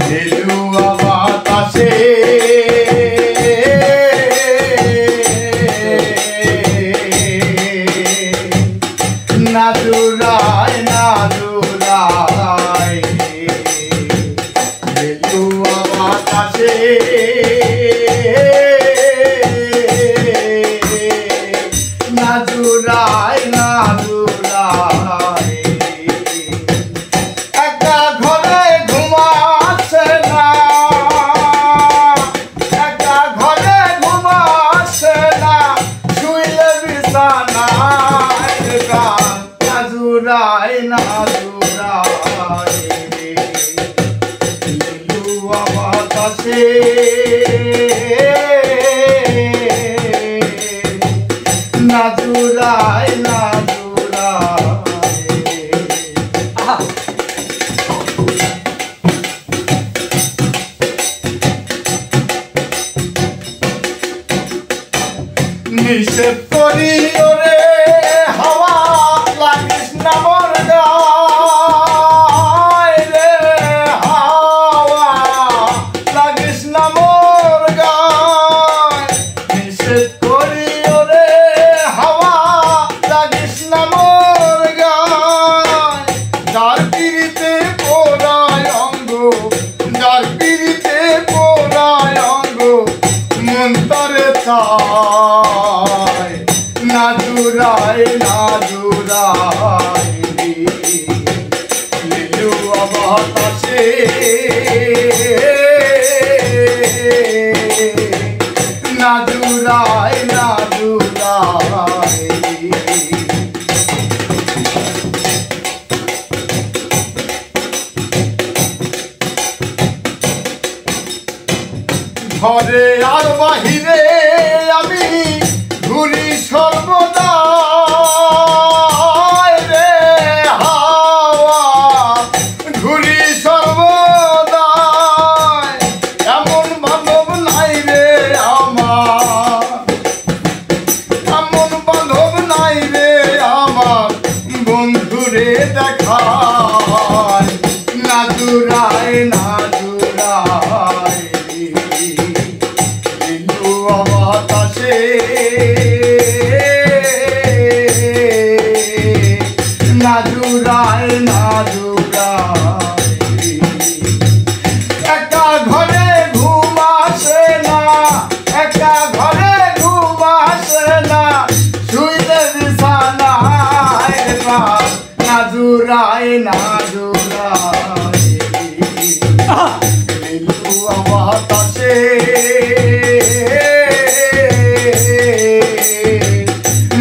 লেলুয়া বাতাসে নাজুরায় নাজুরায় লেলুয়া বাতাসে নাজুরায় নাজুরায় একা ঘরে ঘুমাচ্ছে না একা ঘরে ঘুমাচ্ছে না শুইলে বিছানায় নাজুরায় নাজুরায় লেলুয়া বাতাসে নাজুরায় নাজুরায় নিষেধ করি ওরে হাওয়া লাগিস না মোর গায় রে হাওয়া লাগিস না মোর গায় নিষেধ করি ওরে হাওয়া লাগিস না মোর গায় যার পিড়িতে পোড়ায় অঙ্গ যার পিড়িতে পোড়ায় অঙ্গ মন্তরে চায় নাজুরায় নাজুরায় লেলুয়া বাতাসে নাজুরায় নাজুরায় ঘরে আর বাহিরে আমি ঘুরি সর্বদা রে হাওয়া ঘুরি সর্বদা এমন বান্ধব নাই রে আমার এমন বান্ধব নাই রে আমার বন্ধুরে দেখায় নাজুরায় নাজুরায় লেলুয়া বাতাসে নাজুরায় নাজুরায় একা ঘরে ঘুম আসে না একা ঘরে ঘুম আসে না শুইলে বিছানায় নাজুরায় নাজুরায় লেলুয়া বাতাসে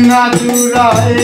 নাজুরায়